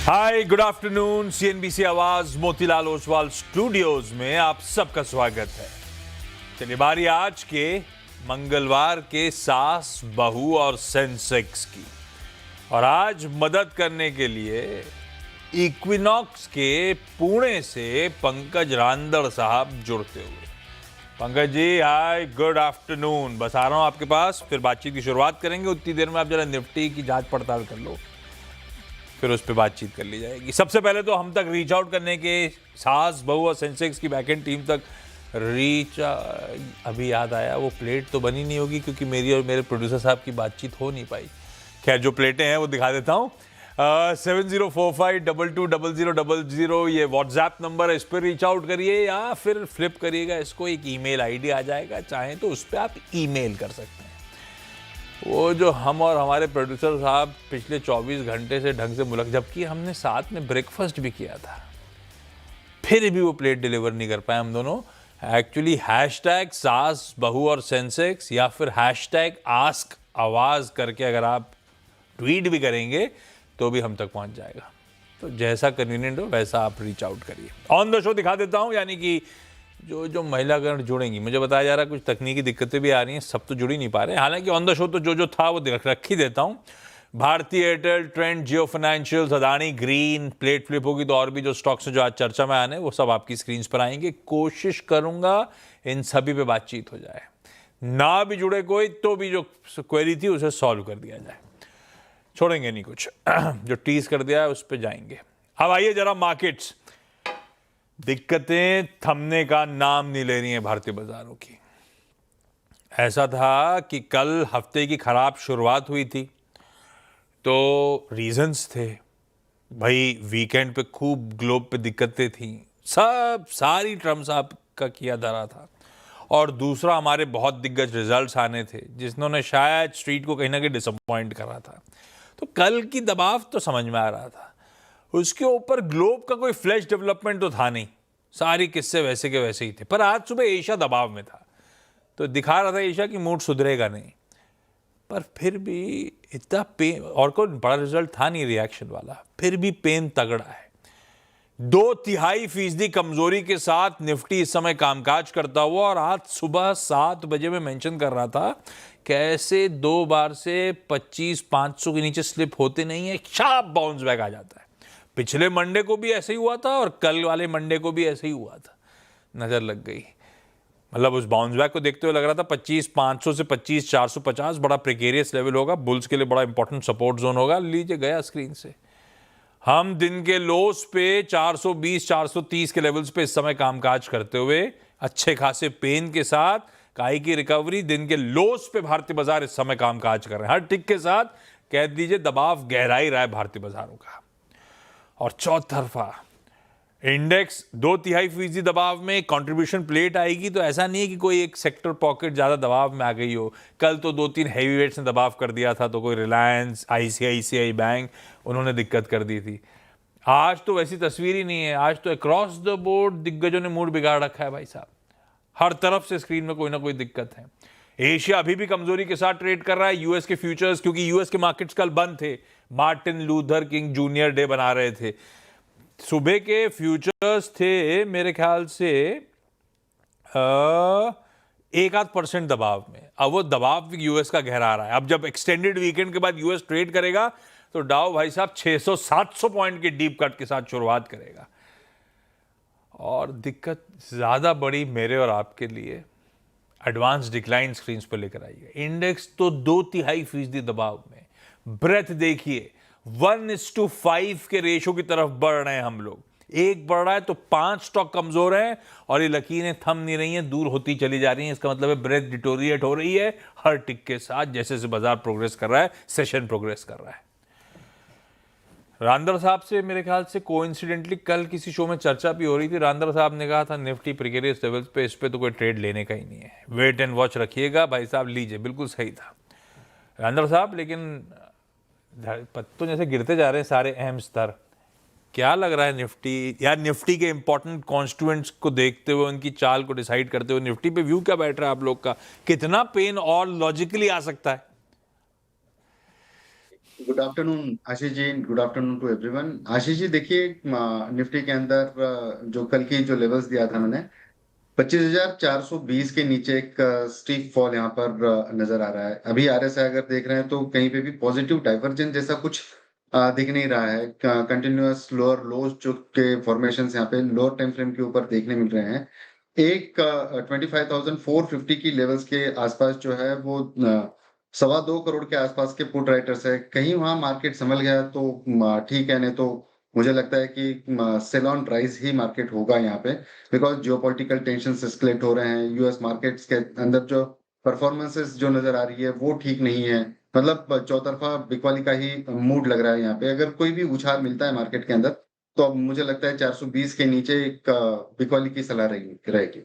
हाय, good afternoon. CNBC आवाज Motilal Oswal studios में आप सबका स्वागत है। चलिए बारी आज के मंगलवार के सास, बहू और सेंसेक्स की। और आज मदद करने के लिए इक्विनॉक्स के पुणे से पंकज रांदड़ साहब जुड़ते हुए। पंकज जी, हाय, गुड आफ्टरनून। बस आ रहा हूं आपके पास, फिर बातचीत की शुरुआत करेंगे। उतनी देर में आप जरा निफ्टी की जांच पड़ताल कर लो, फिर उस पर बातचीत कर ली जाएगी। सबसे पहले तो हम तक रीच आउट करने के सास, बहू और सेंसेक्स की बैकएंड टीम तक अभी याद आया, वो प्लेट तो बनी नहीं होगी क्योंकि मेरी और मेरे प्रोड्यूसर साहब की बातचीत हो नहीं पाई। खैर, जो प्लेटें हैं वो दिखा देता हूँ। 7045220000 ये व्हाट्सएप नंबर है, इस पर रीच आउट करिए या फिर फ्लिप करिएगा इसको, एक ईमेल आईडी आ जाएगा, चाहें तो उस पर आप ईमेल कर सकते हैं। वो जो हम और हमारे प्रोड्यूसर साहब पिछले 24 घंटे से ढंग से जबकि हमने साथ में ब्रेकफास्ट भी किया था, फिर भी वो प्लेट डिलीवर नहीं कर पाए हम दोनों। एक्चुअली हैशटैग सास, बहू और सेंसेक्स या फिर हैशटैग आस्क आवाज करके अगर आप ट्वीट भी करेंगे तो भी हम तक पहुंच जाएगा। तो जैसा कन्वीनियंट हो वैसा आप रीच आउट करिए। ऑन द शो दिखा देता हूं, यानी कि जो महिलागण जुड़ेंगी, मुझे बताया जा रहा है कुछ तकनीकी दिक्कतें भी आ रही हैं, सब तो जुड़ ही नहीं पा रहे। हालांकि ऑन द शो तो जो था वो रख ही देता हूं। Bharti Airtel, Trent, Jio financial, Adani green, plate flip होगी तो और भी जो स्टॉक्स हैं जो आज चर्चा में आने, वो सब आपकी स्क्रीन पर आएंगे। कोशिश करूंगा इन सभी पे बातचीत हो जाए। ना भी जुड़े कोई तो भी जो क्वेरी थी उसे सॉल्व कर दिया जाए, छोड़ेंगे नहीं कुछ। जो टीज कर दिया है उस पर जाएंगे। अब आइए जरा मार्केट्स। दिक्कतें थमने का नाम नहीं ले रही हैं भारतीय बाजारों की। ऐसा था कि कल हफ्ते की खराब शुरुआत हुई थी तो रीजंस थे भाई, वीकेंड पे खूब ग्लोब पे दिक्कतें थी, सारी ट्रम्प साहब का किया धरा था। और दूसरा, हमारे बहुत दिग्गज रिजल्ट्स आने थे जिन्होंने शायद स्ट्रीट को कहीं ना कहीं डिसअपॉइंट करा था। तो कल की दबाव तो समझ में आ रहा था। उसके ऊपर ग्लोब का कोई फ्लैश डेवलपमेंट तो था नहीं, सारी किस्से वैसे के वैसे ही थे। पर आज सुबह एशिया दबाव में था तो दिखा रहा था एशिया की मूड सुधरेगा नहीं। पर फिर भी इतना पेन, और कोई बड़ा रिजल्ट था नहीं रिएक्शन वाला, फिर भी पेन तगड़ा है। 2/3% कमजोरी के साथ निफ्टी इस समय कामकाज करता हुआ, और आज सुबह 7 बजे में मेंशन कर रहा था कैसे 2 बार से 25,500 के नीचे स्लिप होते नहीं है, शार्प बाउंस बैक आ जाता है। पिछले मंडे को भी ऐसे ही हुआ था और कल वाले मंडे को भी ऐसे ही हुआ था। नजर लग गई, मतलब उस बाउंस बैक को देखते हुए लग रहा था 25,500 से 25,450 बड़ा प्रिकेरियस लेवल होगा, बुल्स के लिए बड़ा इंपॉर्टेंट सपोर्ट जोन होगा। लीजिए गया स्क्रीन से। हम दिन के लोस पे 420 430 के लेवल्स पे इस समय कामकाज करते हुए अच्छे खासे पेन के साथ, काई की रिकवरी, दिन के लोस पे भारतीय बाजार इस समय कामकाज कर रहे हैं। हर टिक के साथ कह दीजिए दबाव गहराई रहा है भारतीय बाजारों का। और चौतरफा इंडेक्स 2/3% दबाव में, कंट्रीब्यूशन प्लेट आएगी तो ऐसा नहीं है कि कोई एक सेक्टर पॉकेट ज्यादा दबाव में आ गई हो। कल तो 2-3 हैवी वेट्स ने दबाव कर दिया था, तो कोई रिलायंस, आईसीआईसीआई बैंक, उन्होंने दिक्कत कर दी थी। आज तो वैसी तस्वीर ही नहीं है। आज तो अक्रॉस द बोर्ड दिग्गजों ने मूड बिगाड़ रखा है भाई साहब। हर तरफ से स्क्रीन में कोई ना कोई दिक्कत है। एशिया अभी भी कमजोरी के साथ ट्रेड कर रहा है। यूएस के फ्यूचर्स, क्योंकि यूएस के मार्केट्स कल बंद थे, Martin Luther king junior day बना रहे थे। सुबह के फ्यूचर्स थे मेरे ख्याल से 1-8% दबाव में। अब वो दबाव यूएस का गहरा रहा है। अब जब एक्सटेंडेड वीकेंड के बाद यूएस ट्रेड करेगा तो डाउ भाई साहब 600-700 पॉइंट के डीप कट के साथ शुरुआत करेगा। और दिक्कत ज्यादा बड़ी मेरे और आपके लिए एडवांस डिक्लाइन स्क्रीन पर लेकर आई है। इंडेक्स तो 2/3% दबाव में। ब्रेथ देखिए, 1:5 के रेशो की तरफ बढ़ रहे हैं हम लोग। एक बढ़ रहा है तो 5 स्टॉक कमजोर हैं और ये लकीरें थम नहीं रही हैं, दूर होती चली जा रही हैं। इसका मतलब है ब्रेथ डिटोरिएट हो रही है हर टिक के साथ, जैसे जैसे बाजार प्रोग्रेस कर रहा है, सेशन प्रोग्रेस कर रहा है। रांदड़ साहब से मेरे ख्याल से कोइंसिडेंटली कल किसी शो में चर्चा भी हो रही थी। रांदड़ साहब ने कहा था निफ्टी प्रिकेरियस लेवल्स पे, इस पे तो कोई ट्रेड लेने का ही नहीं है, वेट एंड वॉच रखिएगा। भाई साहब लीजिए, बिल्कुल सही था रांदड़ साहब। लेकिन पत्तों जैसे गिरते जा रहे हैं सारे अहम स्तर। क्या लग रहा है निफ्टी, यार निफ्टी के इंपॉर्टेंट कॉन्स्टिट्यूएंट्स को देखते हुए, उनकी चाल को डिसाइड करते हुए निफ्टी पे व्यू क्या बैठ रहा है आप लोग का? कितना पेन और लॉजिकली आ सकता है? Good afternoon Ashish ji, good afternoon to everyone. Ashish ji देखिए, निफ्टी के अंदर जो कल की जो लेवल्स दिया था मैंने, 25,420 के नीचे एक स्टीप फॉल यहाँ पर नजर आ रहा है। अभी आरएसआई अगर देख रहे हैं तो कहीं पे भी पॉजिटिव डाइवर्जेंस जैसा कुछ दिख नहीं रहा है। कंटिन्यूअस लोअर लोज जो के फॉर्मेशन यहाँ पे लोअर टाइम फ्रेम के ऊपर देखने मिल रहे हैं। एक 25,450 की लेवल्स के आसपास जो है वो 2.25 करोड़ के आसपास के पुट राइटर्स है। कहीं वहां मार्केट संभल गया तो ठीक है, नहीं तो मुझे लगता है कि सेल ऑन राइज ही मार्केट होगा यहाँ पे। बिकॉज जियोपॉलिटिकल टेंशन एस्केलेट हो रहे हैं यूएस मार्केट्स के अंदर, जो परफॉर्मेंसेस जो नजर आ रही है वो ठीक नहीं है। मतलब चौतरफा बिकवाली का ही मूड लग रहा है यहाँ पे। अगर कोई भी उछाल मिलता है मार्केट के अंदर तो अब मुझे लगता है 420 के नीचे एक बिकवाली की सलाह रहेगी।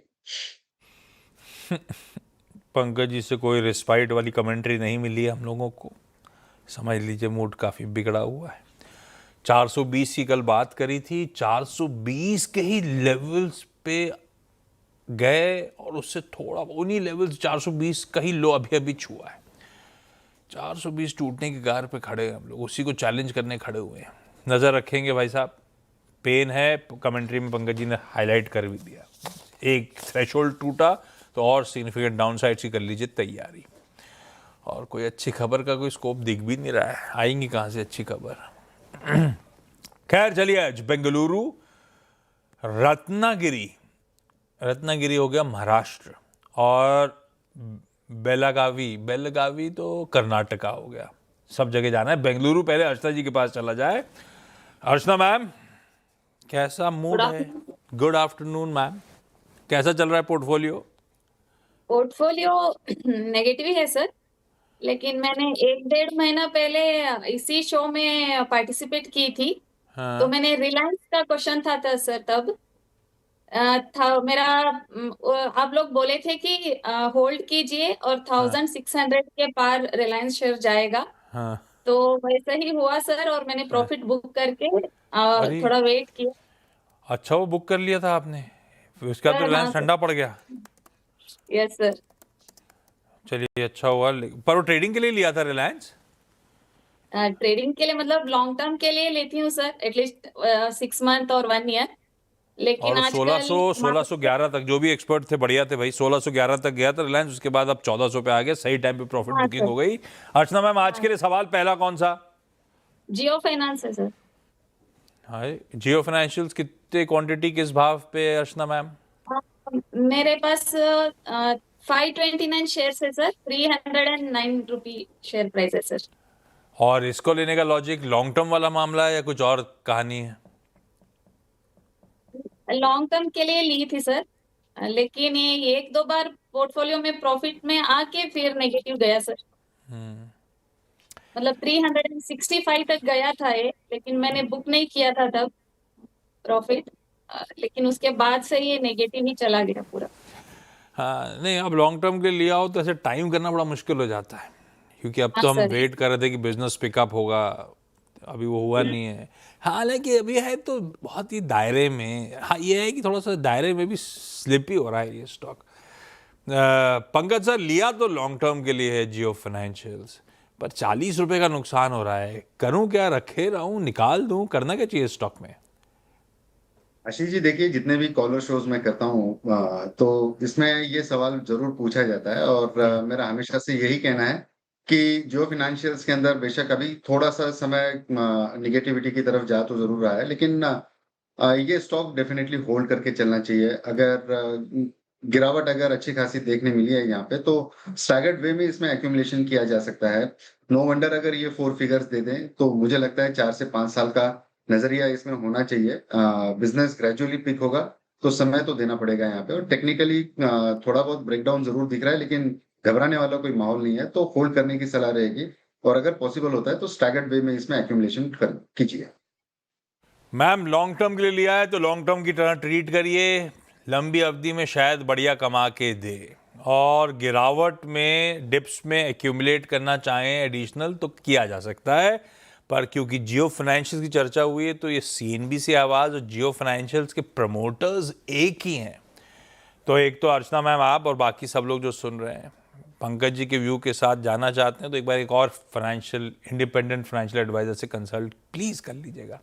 पंकज जी से कोई रिस्पाइट वाली कमेंट्री नहीं मिली है हम लोगों को, समझ लीजिए मूड काफ़ी बिगड़ा हुआ है। 420 की कल बात करी थी, 420 के ही लेवल्स पे गए और उससे थोड़ा उन्हीं लेवल्स 420 का ही लो अभी अभी छुआ है। 420 टूटने की गार पे खड़े हैं हम लोग, उसी को चैलेंज करने खड़े हुए हैं। नज़र रखेंगे भाई साहब, पेन है, कमेंट्री में पंकज जी ने हाईलाइट कर भी दिया। एक थ्रेशोल्ड टूटा तो और सिग्निफिकेंट डाउन साइड की कर लीजिए तैयारी। और कोई अच्छी खबर का कोई स्कोप दिख भी नहीं रहा है, आएंगी कहाँ से अच्छी खबर। खैर चलिए, आज बेंगलुरु, रत्नागिरी, रत्नागिरी हो गया महाराष्ट्र, और बेलागावी, बेलगावी तो कर्नाटका हो गया। सब जगह जाना है। बेंगलुरु पहले अर्चना जी के पास चला जाए। अर्चना मैम, कैसा गुड मूड है? आफ्टरनून। गुड आफ्टरनून मैम, कैसा चल रहा है पोर्टफोलियो? पोर्टफोलियो नेगेटिव ही है सर, लेकिन मैंने 1 डेढ़ महीना पहले इसी शो में पार्टिसिपेट की थी। तो हाँ मैंने रिलायंस का क्वेश्चन था सर तब। था मेरा आप लोग बोले थे कि होल्ड कीजिए और हाँ 1600 के पार रिलायंस शेयर जाएगा। हाँ। तो वैसा ही हुआ सर, और मैंने हाँ। प्रॉफिट बुक करके अरे थोड़ा वेट किया। अच्छा, वो बुक कर लिया था आपने, फिर उसके बाद तो सर हाँ रिलायंस सर। ठंडा पड़ गया। Yes sir. चलिए अच्छा हुआ, पर वो ट्रेडिंग के लिए लिया था रिलायंस? ट्रेडिंग के लिए मतलब लॉन्ग टर्म के लिए लेती हूँ सर, एटलीस्ट 6 मंथ और 1 ईयर। लेकिन और आजकल 1611 तक जो भी एक्सपर्ट थे बढ़िया थे भाई, 1611 तक गया था रिलायंस, उसके बाद अब 1400 पे आ गया। सही टाइम पे प्रॉफिट हाँ बुकिंग सर। हो गई। अर्चना मैम, आज के हाँ, लिए सवाल पहला कौन सा? जियो फाइनेंस है सर। हाय, जियो फाइनेंशियल्स कितने क्वांटिटी किस भाव पे है अर्चना मैम? हाँ, मेरे पास 529 शेयर है सर, 309 रुपी शेयर प्राइस है सर। और इसको लेने का लॉजिक लॉन्ग टर्म वाला मामला है या कुछ और कहानी है? लॉन्ग टर्म के लिए ली थी सर, लेकिन ये 1 2 बार पोर्टफोलियो में प्रॉफिट में आके फिर नेगेटिव गया सर। मतलब 365 तक गया था ये, लेकिन मैंने बुक नहीं किया था तब प्रॉफिट। लेकिन उसके बाद से ये नेगेटिव ही चला गया पूरा। हाँ नहीं, अब लॉन्ग टर्म के लिए लिया हो तो ऐसे टाइम करना बड़ा मुश्किल हो जाता है, क्योंकि अब हाँ तो हम सर। वेट कर रहे थे कि बिजनेस पिकअप होगा, अभी वो हुआ नहीं है। हालांकि अभी है तो बहुत ही दायरे में। हाँ ये है कि थोड़ा सा दायरे में भी स्लिप ही हो रहा है ये स्टॉक। पंकज सर, लिया तो लॉन्ग टर्म के लिए है जियो फाइनेंशियल्स, पर 40 रुपए का नुकसान हो रहा है। करूं क्या, रखे रहूं, निकाल दूं, करना क्या चाहिए स्टॉक में? आशीष जी देखिए, जितने भी कॉलर शोज मैं करता हूँ तो इसमें ये सवाल जरूर पूछा जाता है, और मेरा हमेशा से यही कहना है कि जो फाइनेंशियल्स के अंदर बेशक अभी थोड़ा सा समय निगेटिविटी की तरफ जा तो जरूर रहा है, लेकिन ये स्टॉक डेफिनेटली होल्ड करके चलना चाहिए। अगर गिरावट अगर अच्छी खासी देखने मिली है यहाँ पे, तो स्टैगर्ड वे में इसमें एक्यूमुलेशन किया जा सकता है। नो वंडर अगर ये 4 फिगर्स दे दें तो मुझे लगता है 4 से 5 साल का नजरिया इसमें होना चाहिए। बिजनेस ग्रेजुअली पिक होगा तो समय तो देना पड़ेगा यहाँ पे, और टेक्निकली थोड़ा बहुत ब्रेकडाउन जरूर दिख रहा है, लेकिन घबराने वाला कोई माहौल नहीं है, तो होल्ड करने की सलाह रहेगी। और अगर पॉसिबल होता है तो स्टैगर्ड वे में इसमें एक्यूमुलेशन कीजिए। मैम, लॉन्ग टर्म के लिए लिया है तो लॉन्ग टर्म की तरह ट्रीट करिए, लंबी अवधि में शायद बढ़िया कमा के दे। और गिरावट में, डिप्स में एक्यूमुलेट करना चाहें एडिशनल तो किया जा सकता है, पर क्योंकि जियो फाइनेंशियल्स की चर्चा हुई है तो ये सीएनबीसी आवाज़ और जियो फाइनेंशियल्स के प्रमोटर्स एक ही हैं। तो एक तो अर्चना मैम आप और बाकी सब लोग जो सुन रहे हैं, पंकज जी के व्यू के साथ जाना चाहते हैं तो एक बार एक और फाइनेंशियल इंडिपेंडेंट फाइनेंशियल एडवाइजर से कंसल्ट प्लीज कर लीजिएगा।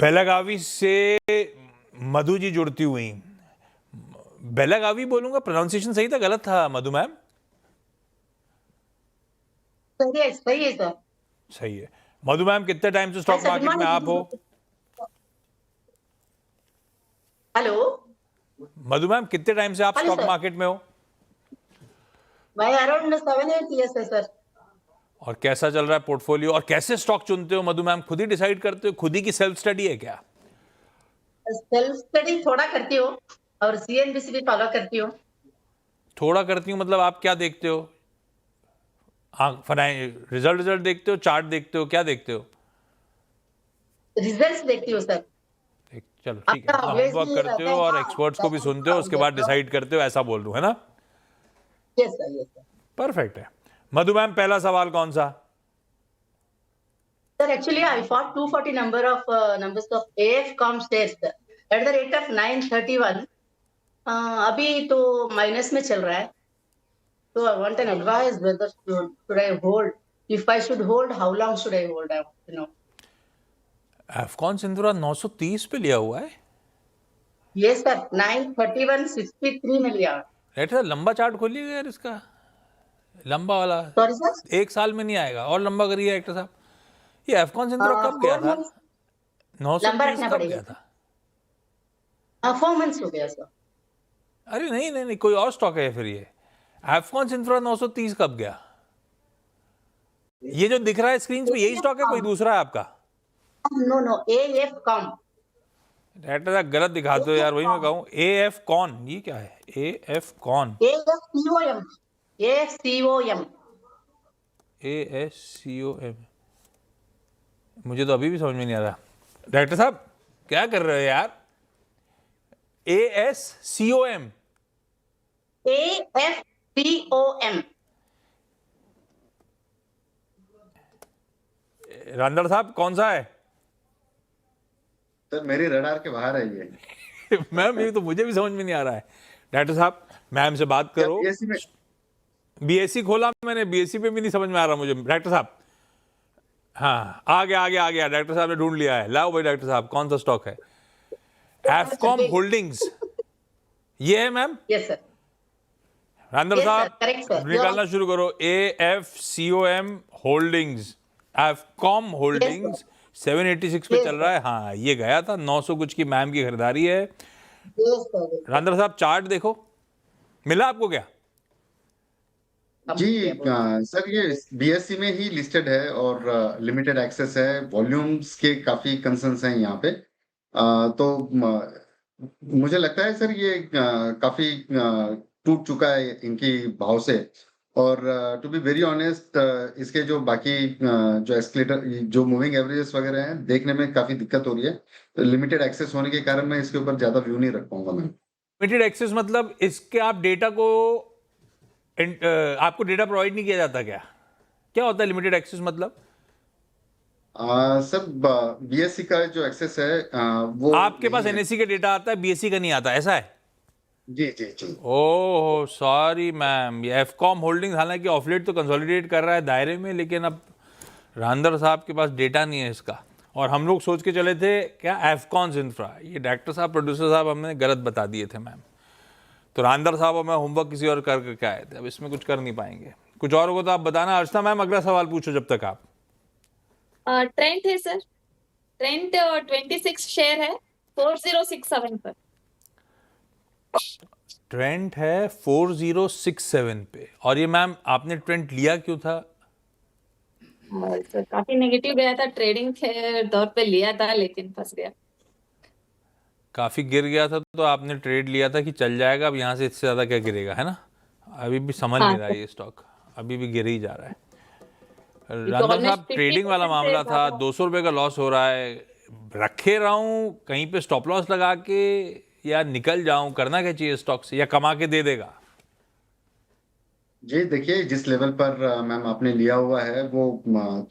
बेलागावी से मधु जी जुड़ती हुई, बेलागावी बोलूंगा, प्रोनाउंसिएशन सही था गलत था मधु मैम? सही है सर। सही है। मधु मैम कितने टाइम से स्टॉक अच्छा, मार्केट में आप हो? हेलो मधु मैम कितने टाइम से आप हेलो स्टॉक सर। मार्केट में हो? मैं अराउंड 7-8 years है सर। और कैसा चल रहा है पोर्टफोलियो, और कैसे स्टॉक चुनते हो मधु मैम? खुद ही डिसाइड करते हो? खुद ही की सेल्फ स्टडी है क्या? सेल्फ स्टडी थोड़ा करती हूँ और CNBC भी फॉलो करती हूँ। थोड़ा करती हूँ मतलब आप क्या देखते हो? रिजल्ट देखते हो, चार्ट देखते हो, क्या देखते हो? रिजल्ट्स देखती हूँ सर। चलो ठीक है, होमवर्क करते हो और एक्सपर्ट्स को भी सुनते हो, उसके बाद डिसाइड करते हो, ऐसा बोल रहा हूँ, है ना? Yes sir. परफेक्ट है। मधु मैम पहला सवाल कौन सा? Sir actually I fought 240 numbers of AFCOM shares at the rate of 931। अभी तो माइनस में चल रहा है, तो I want an advice whether should I hold, if I should hold how long should I hold, I want to know. Afcons सिंधुरा 930 पे लिया हुआ है। यस सर, 931.63 में लिया। रेट सर लंबा चार्ट खोलिएगा यार इसका, लंबा वाला। Sorry sir. एक साल में नहीं आएगा, और लंबा करिए एक्टर साहब। ये एफकॉन सिंधुरा कब गया था? 930 कब गया था? 4 months हो गया सर। अरे नहीं, कोई और स्टॉक है फिर ये। एफकॉन सिंथ्रा 930 कब गया? ये जो दिख रहा है स्क्रीन पे यही स्टॉक है, कोई दूसरा है आपका? No AFCOM। डायरेक्टर साहब गलत दिखाते हो यार, वही मैं कहूँ। AFCON ये क्या है? AFCON ASCOM मुझे तो अभी भी समझ में नहीं आ रहा। डायरेक्टर साहब क्या कर रहे हो यार? ASCOM रांदड़ साहब कौन सा है? सर मेरी रडार के बाहर है ये। मैम ये तो मुझे भी समझ में नहीं आ रहा है। डायरेक्टर साहब मैम से बात करो। BSE में BSE खोला मैंने, BSE पे भी नहीं समझ में आ रहा मुझे। डायरेक्टर साहब हाँ आ गया। डायरेक्टर साहब ने ढूंढ लिया है। लाओ भाई डायरेक्टर साहब कौन सा स्टॉक है? एफकॉम होल्डिंग्स ये है ma'am. Yes sir. Randad Yes, sir. साहब Correct, sir. निकालना शुरू करो। AFCOM होल्डिंग्स, एफकॉम होल्डिंग्स 786 पे Yes, चल रहा है। हाँ ये गया था 900 कुछ की मैम की खरीदारी है। Yes sir. रांदड़ साहब चार्ट देखो, मिला आपको क्या? जी सर ये BSE में ही लिस्टेड है और लिमिटेड एक्सेस है। वॉल्यूम्स के काफी कंसर्न्स हैं यहाँ पे। तो मुझे लगता है सर ये काफी टूट चुका है इनकी भाव से। और टू बी वेरी ऑनेस्ट इसके जो बाकी जो एस्केलेटर जो मूविंग एवरेजेस वगैरह हैं देखने में काफी दिक्कत हो रही है। तो लिमिटेड एक्सेस होने के कारण मैं इसके ऊपर ज्यादा व्यू नहीं रख पाऊंगा मैं। लिमिटेड एक्सेस मतलब इसके आप डेटा को आपको डेटा प्रोवाइड नहीं किया जाता क्या? क्या होता है लिमिटेड एक्सेस मतलब? सर BSE का जो एक्सेस है वो आपके पास नहीं है। NSE का डेटा आता है, BSE का नहीं आता, ऐसा है? जी। ओह सॉरी मैम, ये एफकॉम होल्डिंग्स हालांकि ऑफलेट तो कंसोलिडेट कर रहा है दायरे में, लेकिन अब रांदड़ साहब के पास डेटा नहीं है इसका। और हम लोग सोच के चले थे क्या एफकॉन इंफ्रा, ये डायरेक्टर साहब प्रोड्यूसर साहब हमने गलत बता दिए थे मैम। तो रांदड़ साहब और मैं होमवर्क किसी और करके आए थे, अब इसमें कुछ कर नहीं पाएंगे। कुछ और होगा तो आप बताना। अर्चना मैम अगला सवाल पूछो जब तक आप। ट्रेंड है सर, ट्रेंड 26 शेयर है 4067 पर। ट्रेंड है 4067 पे। और ये मैम आपने ट्रेंड लिया क्यों था? सर काफी नेगेटिव गया था, ट्रेडिंग के दौर पे लिया था लेकिन फंस गया। काफ़ी गिर गया था तो आपने ट्रेड लिया था कि चल जाएगा, अब यहाँ से इससे ज़्यादा क्या गिरेगा, है ना? अभी भी संभल नहीं रहा है ये स्टॉक, अभी भी गिर ही जा रहा है। रांदड़ साहब ट्रेडिंग वाला मामला था, 200 रुपये का लॉस हो रहा है, रखे रहूं कहीं पे स्टॉप लॉस लगा के या निकल जाऊं? करना क्या चाहिए स्टॉक से, या कमा के दे देगा? जी देखिए जिस लेवल पर मैम आपने लिया हुआ है वो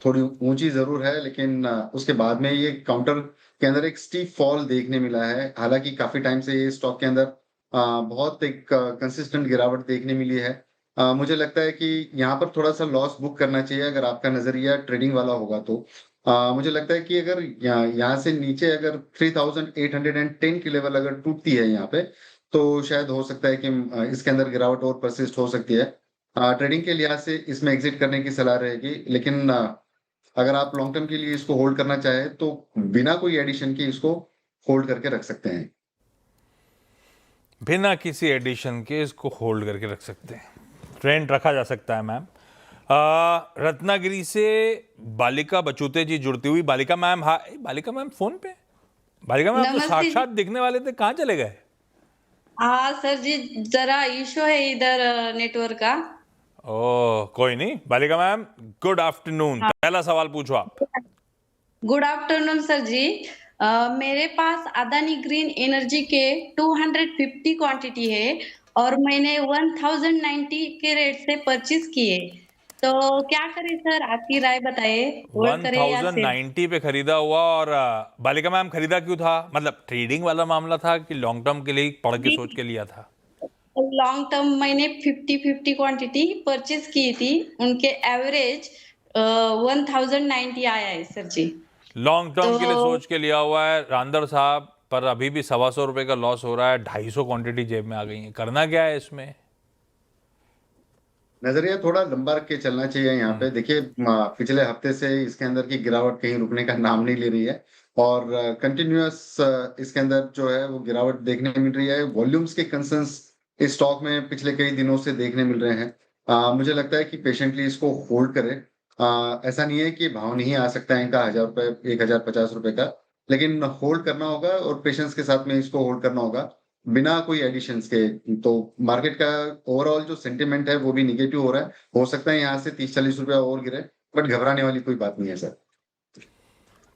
थोड़ी ऊंची जरूर है, लेकिन उसके बाद में ये काउंटर के अंदर एक स्टीप फॉल देखने मिला है। हालांकि काफी टाइम से ये स्टॉक के अंदर बहुत एक कंसिस्टेंट गिरावट देखने मिली है। मुझे लगता है कि यहाँ पर थोड़ा सा लॉस बुक करना चाहिए अगर आपका नजरिया ट्रेडिंग वाला होगा तो। मुझे लगता है कि अगर यहाँ से नीचे अगर 3810 की लेवल अगर टूटती है यहाँ पे, तो शायद हो सकता है कि इसके अंदर गिरावट और परसिस्ट हो सकती है। ट्रेडिंग के लिहाज से इसमें एग्जिट करने की सलाह रहेगी, लेकिन अगर आप लॉन्ग टर्म के लिए इसको होल्ड करना चाहें तो बिना कोई एडिशन के इसको होल्ड करके रख सकते हैं। बिना किसी एडिशन के इसको होल्ड करके रख सकते हैं, ट्रेंड रखा जा सकता है मैम। रत्नागिरी से बालिका बचूते जी जुड़ती हुई। बालिका मैम, हाय बालिका मैम, फोन पे बालिका मैम तो नमस्ते साक्षात दिखने वाले थे, कहाँ चले गए? हाँ सर जी, जरा इशू है इधर नेटवर्क का। ओह कोई नहीं। बालिका मैम गुड आफ्टरनून, पहला सवाल पूछो आप। गुड आफ्टरनून सर जी। मेरे पास अदानी ग्रीन एनर्जी के 250 क्वांटिटी है और मैंने 1090 के रेट से परचेज किए, तो क्या करें सर, आपकी राय बताइए, होल्ड करें या सेल? 1090 पे खरीदा हुआ। और बालिका मैम खरीदा क्यों था? मतलब ट्रेडिंग वाला मामला था कि लॉन्ग टर्म के लिए पढ़ के सोच के लिया था? लॉन्ग टर्म मैंने 50 क्वांटिटी परचेज की थी, उनके एवरेज 1090 आया है सर जी। लॉन्ग टर्म के लिए तो सोच के लिया हुआ है रांदर साहब, पर अभी भी 125 रुपए का लॉस हो रहा है, 250 क्वांटिटी जेब में आ गई है, करना क्या है इसमें? नजरिया थोड़ा लंबा रख के चलना चाहिए यहाँ पे। देखिए पिछले हफ्ते से इसके अंदर की गिरावट कहीं रुकने का नाम नहीं ले रही है और कंटिन्यूअस इसके अंदर जो है वो गिरावट देखने मिल रही है। वॉल्यूम्स के कंसर्न्स इस स्टॉक में पिछले कई दिनों से देखने मिल रहे हैं। मुझे लगता है कि पेशेंटली इसको होल्ड करें। ऐसा नहीं है कि भाव नहीं आ सकता है इनका 1000 रुपए 1050 रुपए का, लेकिन होल्ड करना होगा और पेशेंस के साथ में इसको होल्ड करना होगा बिना कोई एडिशंस के। तो मार्केट का ओवरऑल जो सेंटिमेंट है वो भी निगेटिव हो रहा है। हो सकता है यहाँ से 30-40 रुपया और गिरे, बट घबराने वाली कोई बात नहीं है सर।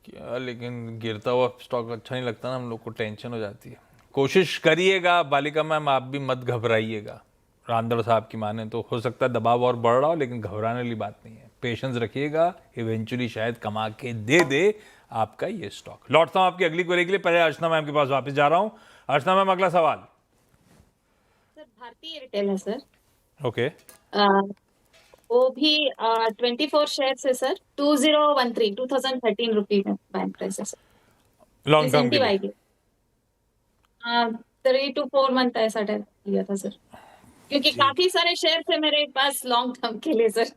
क्या, लेकिन गिरता हुआ स्टॉक अच्छा नहीं लगता ना, हम लोग को टेंशन हो जाती है। कोशिश करिएगा बालिका मैम, आप भी मत घबराइएगा। रांदड़ साहब की माने तो हो सकता है दबाव और बढ़ रहा हो, लेकिन घबराने वाली बात नहीं है। पेशेंस रखिएगा, इवेंचुअली शायद कमा के दे आपका ये स्टॉक। लौटता हूँ आपकी अगली क्वेरी के लिए, पहले अर्चना मैम के पास वापस जा रहा हूँ। अर्चना मैम अगला सवाल। सर भारतीय एयरटेल है सर। ओके, वो भी 24 शेयर्स है सर। 2013 रुपी में बैंक प्राइस है सर। लॉन्ग टर्म के इंसेंटिव लिए आएगी 3 to 4 मंथ ऐसा टाइम लिया था सर, क्योंकि काफी सारे शेयर थे मेरे पास लॉन्ग टर्म के लिए सर।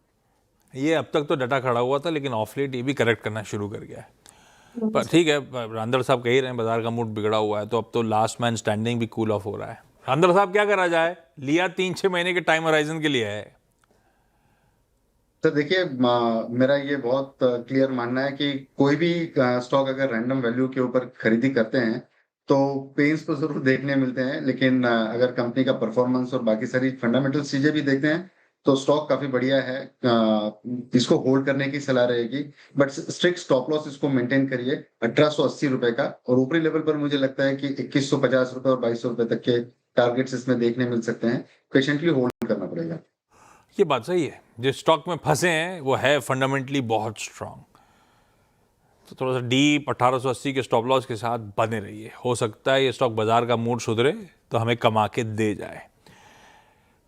ये अब तक तो डटा खड़ा हुआ था, लेकिन ऑफ लेट ये भी करेक्ट करना शुरू कर गया है। पर ठीक है, रांदड़ साहब कह ही रहे हैं बाजार का मूड बिगड़ा हुआ है, तो अब तो लास्ट मैन स्टैंडिंग भी कूल ऑफ हो रहा है। रांदड़ साहब क्या करा जाए? लिया 3-6 महीने के टाइम होराइजन के लिए है। सर देखिए मेरा ये बहुत क्लियर मानना है कि कोई भी स्टॉक अगर रैंडम वैल्यू के ऊपर खरीदी करते हैं तो पेन्स तो जरूर देखने मिलते हैं, लेकिन अगर कंपनी का परफॉर्मेंस और बाकी सारी फंडामेंटल चीजें भी देखते हैं तो स्टॉक काफी बढ़िया है। इसको होल्ड करने की सलाह रहेगी, बट स्ट्रिक्ट स्टॉप लॉस इसको मेंटेन करिए 1880 रुपए का, और ऊपरी लेवल पर मुझे लगता है कि 2150 रुपए और 2200 रुपए तक के टारगेट्स इसमें देखने मिल सकते हैं। पेशेंटली होल्ड करना पड़ेगा। ये बात सही है, जिस स्टॉक में फंसे हैं वो है फंडामेंटली बहुत स्ट्रांग, तो थोड़ा सा डीप 1880 के स्टॉप लॉस के साथ बने रहिए। हो सकता है ये स्टॉक बाजार का मूड सुधरे तो हमें कमा के दे जाए।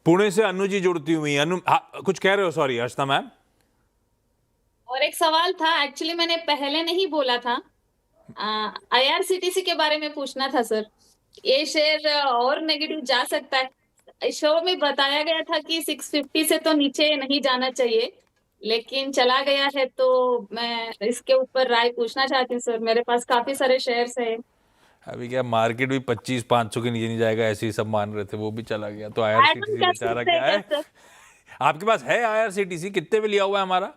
पुणे से अनु जी जुड़ती हुई। अनु, कुछ कह रहे हो? सॉरी अर्चना मैम। और एक सवाल था, एक्चुअली मैंने पहले नहीं बोला था, IRCTC के बारे में पूछना था सर। ये शेयर और नेगेटिव जा सकता है। शो में बताया गया था कि 650 से तो नीचे नहीं जाना चाहिए, लेकिन चला गया है, तो मैं इसके ऊपर राय पूछना चाहती हूँ सर। मेरे पास काफी सारे शेयर्स है। अभी क्या मार्केट भी 2500-500 के नीचे नहीं जाएगा ऐसे ही सब मान रहे थे, वो भी चला गया, तो Add-on IRCTC कर बेचारा सकते क्या हैं है? क्या सर? आपके पास है IRCTC? कितने पे लिया हुआ है हमारा?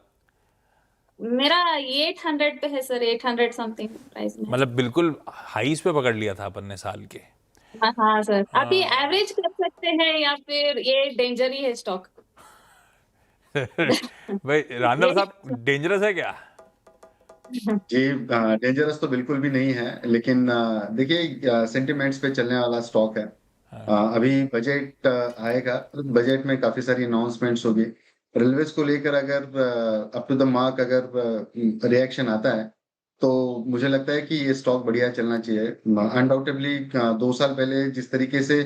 मेरा 800 पे है सर, 800 समथिंग प्राइस में। मतलब बिल्कुल हाईस पे पकड़ लिया था अपन ने साल के। हाँ सर, अभी एवरेज कर सकते हैं या फिर ये डेंजर ही है स्टॉक? भाई रांदड़ साहब, डेंजरस है क्या? जी डेंजरस तो बिल्कुल भी नहीं है, लेकिन देखिए सेंटिमेंट्स पे चलने वाला स्टॉक है। अभी बजट आएगा, बजट में काफी सारी अनाउंसमेंट्स होगी। रेलवेज को लेकर अगर अप टू द मार्क अगर रिएक्शन आता है तो मुझे लगता है कि ये स्टॉक बढ़िया चलना चाहिए। अनडाउटेबली 2 साल पहले जिस तरीके से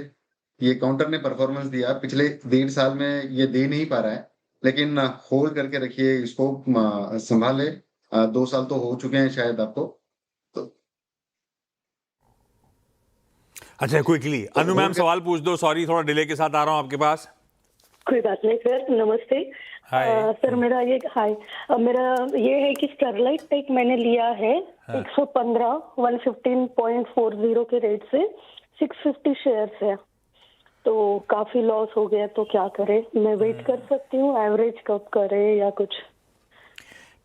ये काउंटर ने परफॉर्मेंस दिया पिछले 1.5 साल में, ये दे नहीं पा रहा है, लेकिन होल्ड करके रखिए इसको, संभाले। 2 साल तो हो चुके हैं शायद आपको। तो अच्छा, क्विकली अनु मैम सवाल पूछ दो। सॉरी, थोड़ा डिले के साथ आ रहा हूँ आपके पास। कोई बात नहीं सर, नमस्ते। हाय। सर मेरा ये है कि स्टरलाइट टेक मैंने लिया है 115 के रेट से 650 शेयर्स है, तो काफी लॉस हो गया, तो क्या करें? मैं वेट कर सकती हूँ? एवरेज कब करे या कुछ?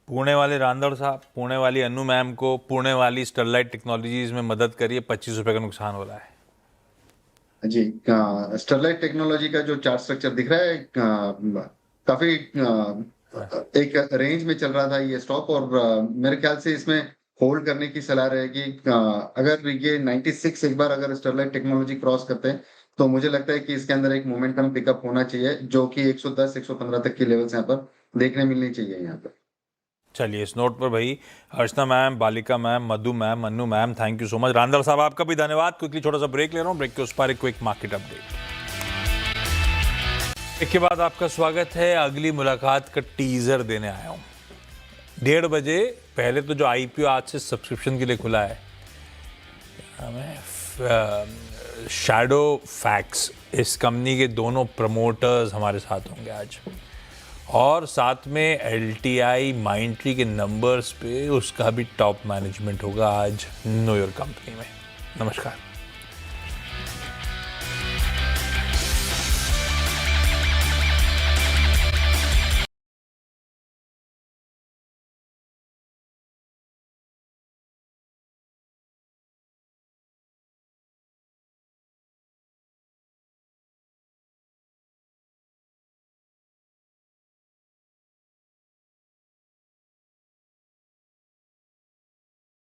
पुणे वाले रांदड़ साहब, पुणे वाली अनु मैम को पुणे वाली स्टरलाइट टेक्नोलॉजीज में मदद करिए। 25 रुपए का नुकसान हो रहा है जी, स्टरलाइट टेक्नोलॉजी का जो चार्ट स्ट्रक्चर दिख रहा है, काफी एक रेंज में चल रहा था ये स्टॉक, और मेरे ख्याल से इसमें होल्ड करने की सलाह रहेगी। अगर ये 96 एक बार अगर स्टरलाइट टेक्नोलॉजी क्रॉस करते हैं तो मुझे लगता है कि इसके अंदर एक मोमेंटम पिकअप होना चाहिए, जो कि 110-115 तक की लेवल्स यहाँ पर देखने मिलनी चाहिए यहाँ पर। चलिए, इस नोट पर भाई अर्चना मैम, बालिका ma'am, Madhu ma'am, Anu ma'am, thank you so much. Randad साहब आपका भी धन्यवाद। क्विकली छोटा सा ब्रेक ले रहा हूँ, ब्रेक के उस पर एक क्विक मार्केट अपडेट। ब्रेक के बाद आपका स्वागत है। अगली मुलाकात का टीजर देने आया हूँ 1:30 बजे। पहले तो जो IPO आज से सब्सक्रिप्शन के लिए खुला है, शैडो फैक्स, इस कंपनी के दोनों प्रमोटर्स हमारे साथ होंगे आज, और साथ में LTI माइंडट्री के नंबर्स पे उसका भी टॉप मैनेजमेंट होगा आज नो योर कंपनी में। नमस्कार।